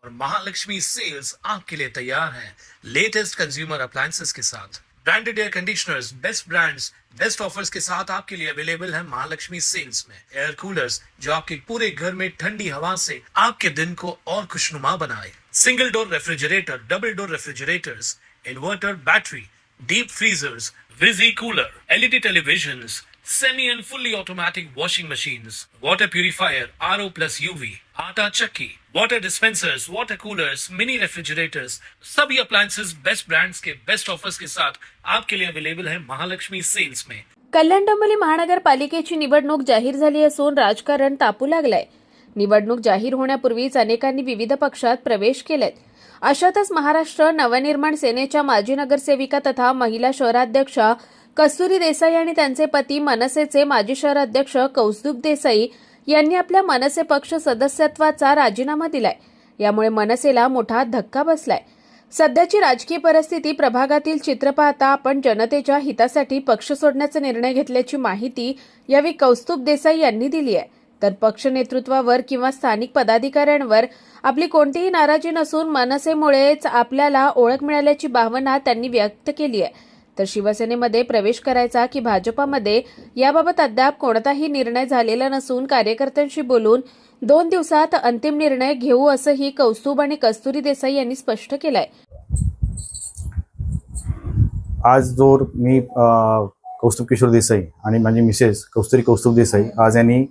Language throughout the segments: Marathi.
और महालक्ष्मी सेल्स आपके लिए तैयार है लेटेस्ट कंज्यूमर अप्लायंसेस के साथ। Branded air conditioners, best brands, best offers के साथ आपके लिए अवेलेबल है महालक्ष्मी सेल्स में। एयर कूलर्स जो आपके पूरे घर में ठंडी हवा से आपके दिन को और खुशनुमा बनाए। Single door refrigerator, double door refrigerators, inverter battery, deep freezers, visi cooler, LED televisions, semi and fully automatic washing machines, water purifier, RO plus UV, आटा चक्की, water dispensers, water coolers, mini refrigerators, सभी अप्लायंसेस बेस्ट ब्रांड्स के बेस्ट ऑफर्स के साथ आपके लिए अवेलेबल है महालक्ष्मी सेल्स में। कल्याण डोंबिवली महानगरपालिकेची निवडणूक जाहीर झाली असून राजकारण तापू लागलंय। निवडणूक जाहीर होण्यापूर्वीच अनेकांनी विविध पक्षात प्रवेश केलेत। अशातच महाराष्ट्र नवनिर्माण सेनेच्या माजी नगरसेविका तथा महिला शहराध्यक्षा कस्तुरी देसाई आणि त्यांचे पती मनसेचे माजी शहराध्यक्ष कौस्तुभ देसाई यांनी आपल्या मनसे पक्ष सदस्यत्वाचा राजीनामा दिलाय। यामुळे मनसेला मोठा धक्का बसलाय। सध्याची राजकीय परिस्थिती, प्रभागातील चित्र पाहता आपण जनतेच्या हितासाठी पक्ष सोडण्याचा निर्णय घेतल्याची माहिती यावेळी कौस्तुभ देसाई यांनी दिली आहे। तर पक्ष नेतृत्वावर किंवा स्थानिक पदाधिकाऱ्यांवर आपली कोणतीही नाराजी नसून मनसेमुळेच आपल्याला ओळख मिळाल्याची भावना त्यांनी व्यक्त केली आहे। तर शिवसेनेमध्ये प्रवेश करायचा की भाजपामध्ये याबाबत अद्याप कोणताही निर्णय झालेला नसून कार्यकर्त्यांशी बोलून 2 दिवसात अंतिम निर्णय घेऊ असंही कौस्तुभ आणि कस्तुरी देसाई यांनी स्पष्ट केलंय। आज जो मी कौस्तुभ किशोर देसाई आणि माझी मिसेस कौस्तुरी कौस्तुभ देसाई आज यांनी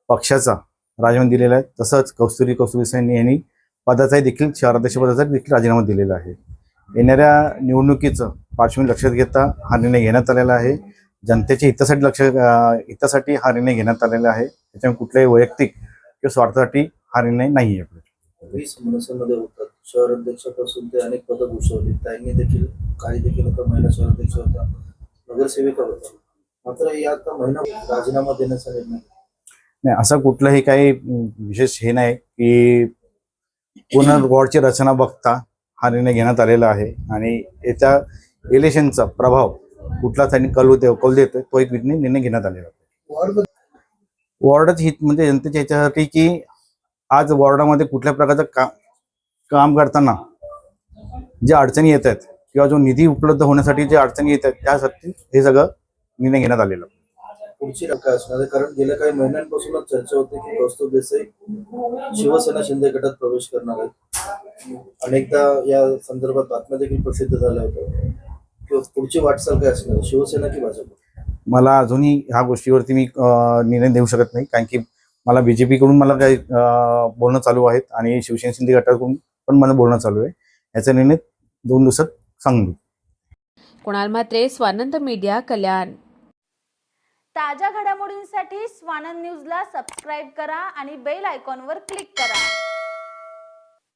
पक्षाचा राजीनामा दिलेला आहे। तसंच कौस्तुभ देसाई यांनी पदाचाही देखील शहराध्यक्ष पदाचा देखील राजीनामा दिलेला आहे। येणाऱ्या निवडणुकीचं पार्श्वभूमी लक्षात घेता हा निर्णय घेण्यात आलेला आहे। जनतेच्या हितासाठी हा निर्णय घेण्यात आलेला आहे। त्याच्यामुळे कुठल्याही वैयक्तिक किंवा स्वार्थासाठी हा निर्णय नाही आहे। 20 मनसेमध्ये होतात, शहराध्यक्षापासून ते अनेक पदं भूषवली, त्यांनी देखील काही महिला शहराध्यक्ष होता, नगरसेविका होता, मात्र या आता महिना राजीनामा देण्याचा निर्णय नाही। असं कुठलंही काही विशेष हे नाही की पूर्ण वॉर्डची रचना बघता हा निर्णय घेण्यात आलेला आहे आणि येत्या इलेक्शनचा प्रभाव कुठला त्यांनी कल देतोय तो एक निर्णय घेण्यात आलेला आहे। वॉर्डाची हित म्हणजे जनतेच्या ह्याच्यासाठी की आज वॉर्डामध्ये कुठल्या प्रकारचं काम करताना ज्या अडचणी येत आहेत किंवा जो निधी उपलब्ध होण्यासाठी जे अडचणी येत आहेत त्यासाठी हे सगळं निर्णय घेण्यात आलेलं आहे। पुढची काय असणार आहे? कारण गेल्या काही महिन्यांपासूनच चर्चा होते की कौस्तुभ देसाई शिवसेना शिंदे गटात प्रवेश करणार आहेत। अनेकदा या संदर्भात बातम्या देखील प्रसिद्ध झाल्या होत्या। पुढची वाटचाल काय असणार आहे, शिवसेना की भाजप? मला अजूनही ह्या गोष्टीवरती मी निर्णय देऊ शकत नाही, कारण की मला बीजेपी कडून मला काही बोलणं चालू आहेत आणि शिवसेना शिंदे गटाकडून पण मला बोलणं चालू आहे। याचा निर्णय 2 दिवसात सांगू। कुणाल म्हात्रे, स्वानंद मीडिया, कल्याण। ताज्या घडामोडींसाठी स्वानंद न्यूजला सबस्क्राईब करा आणि बेल आयकॉनवर क्लिक करा।